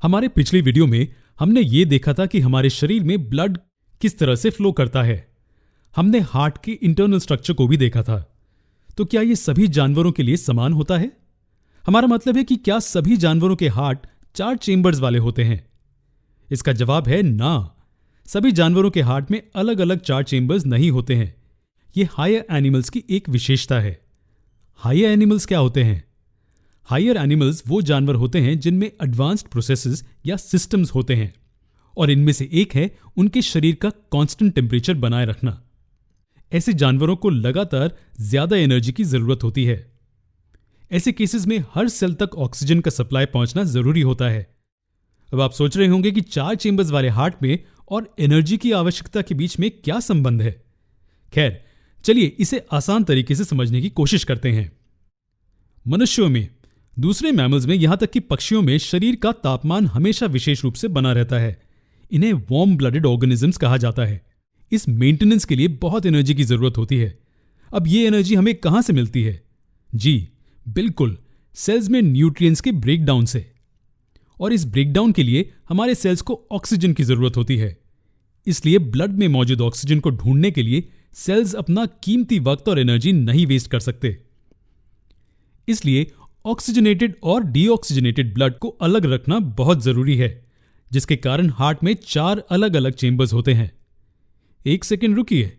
हमारे पिछले वीडियो में हमने ये देखा था कि हमारे शरीर में ब्लड किस तरह से फ्लो करता है। हमने हार्ट के इंटरनल स्ट्रक्चर को भी देखा था। तो क्या ये सभी जानवरों के लिए समान होता है? हमारा मतलब है कि क्या सभी जानवरों के हार्ट 4 चेंबर्स वाले होते हैं? इसका जवाब है ना। सभी जानवरों के हार्ट में अलग अलग 4 चेंबर्स नहीं होते हैं। ये हायर एनिमल्स की एक विशेषता है। हायर एनिमल्स क्या होते हैं? हायर एनिमल्स वो जानवर होते हैं जिनमें एडवांस्ड प्रोसेसेस या सिस्टम्स होते हैं, और इनमें से एक है उनके शरीर का कांस्टेंट टेम्परेचर बनाए रखना। ऐसे जानवरों को लगातार ज्यादा एनर्जी की जरूरत होती है। ऐसे केसेस में हर सेल तक ऑक्सीजन का सप्लाई पहुंचना जरूरी होता है। अब आप सोच रहे होंगे कि 4 चेंबर्स वाले हार्ट में और एनर्जी की आवश्यकता के बीच में क्या संबंध है। खैर, चलिए इसे आसान तरीके से समझने की कोशिश करते हैं। मनुष्यों में, दूसरे मैमल्स में, यहां तक कि पक्षियों में शरीर का तापमान हमेशा विशेष रूप से बना रहता है। इन्हें वार्म ब्लडेड ऑर्गेनिजम्स कहा जाता है। इस मेंटेनेंस के लिए बहुत एनर्जी की जरूरत होती है। अब ये एनर्जी हमें कहां से मिलती है? जी बिल्कुल, सेल्स में न्यूट्रिएंट्स के ब्रेकडाउन से। और इस ब्रेकडाउन के लिए हमारे सेल्स को ऑक्सीजन की जरूरत होती है। इसलिए ब्लड में मौजूद ऑक्सीजन को ढूंढने के लिए सेल्स अपना कीमती वक्त और एनर्जी नहीं वेस्ट कर सकते। इसलिए ऑक्सीजनेटेड और डीऑक्सीजनेटेड ब्लड को अलग रखना बहुत जरूरी है, जिसके कारण हार्ट में 4 अलग अलग चेंबर्स होते हैं। एक सेकंड रुकिए,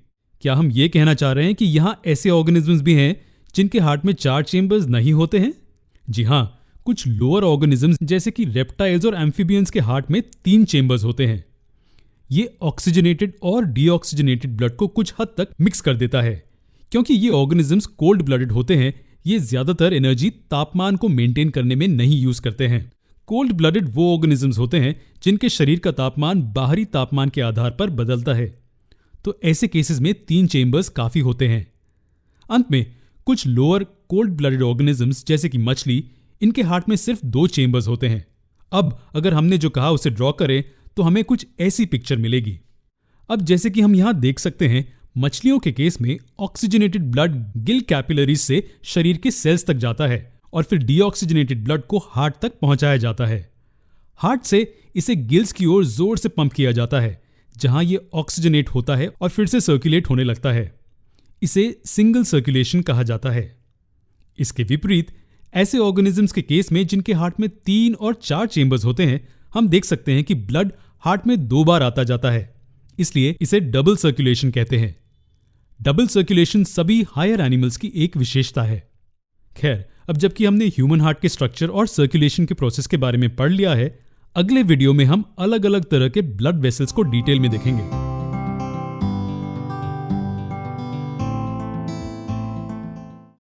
क्या हम ये कहना चाह रहे हैं कि यहां ऐसे ऑर्गेनिजम्स भी हैं जिनके हार्ट में 4 चेंबर्स नहीं होते हैं? जी हां, कुछ लोअर ऑर्गेनिजम्स जैसे कि रेप्टाइल्स और एम्फीबियंस के हार्ट में 3 चेंबर्स होते हैं। ये ऑक्सीजनेटेड और डीऑक्सीजनेटेड ब्लड को कुछ हद तक मिक्स कर देता है। क्योंकि ये ऑर्गेनिजम्स कोल्ड ब्लडेड होते हैं, ये ज्यादातर एनर्जी तापमान को मेंटेन करने में नहीं यूज करते हैं। कोल्ड ब्लडेड वो ऑर्गेनिजम्स होते हैं जिनके शरीर का तापमान बाहरी तापमान के आधार पर बदलता है। तो ऐसे केसेस में 3 चेंबर्स काफी होते हैं। अंत में कुछ लोअर कोल्ड ब्लडेड ऑर्गेनिजम्स जैसे कि मछली, इनके हार्ट में सिर्फ 2 चेंबर्स होते हैं। अब अगर हमने जो कहा उसे ड्रॉ करें तो हमें कुछ ऐसी पिक्चर मिलेगी। अब जैसे कि हम यहां देख सकते हैं, मछलियों के केस में ऑक्सीजनेटेड ब्लड गिल कैपिलरीज से शरीर के सेल्स तक जाता है और फिर डीऑक्सीजनेटेड ब्लड को हार्ट तक पहुंचाया जाता है। हार्ट से इसे गिल्स की ओर जोर से पंप किया जाता है, जहां यह ऑक्सीजनेट होता है और फिर से सर्कुलेट होने लगता है। इसे सिंगल सर्कुलेशन कहा जाता है। इसके विपरीत ऐसे ऑर्गेनिजम्स के केस में जिनके हार्ट में 3 और 4 चेंबर्स होते हैं, हम देख सकते हैं कि ब्लड हार्ट में 2 बार आता जाता है। इसलिए इसे डबल सर्कुलेशन कहते हैं। डबल सर्कुलेशन सभी हायर एनिमल्स की एक विशेषता है। खैर, अब जबकि हमने ह्यूमन हार्ट के स्ट्रक्चर और सर्कुलेशन के प्रोसेस के बारे में पढ़ लिया है, अगले वीडियो में हम अलग अलग तरह के ब्लड वेसल्स को डिटेल में देखेंगे।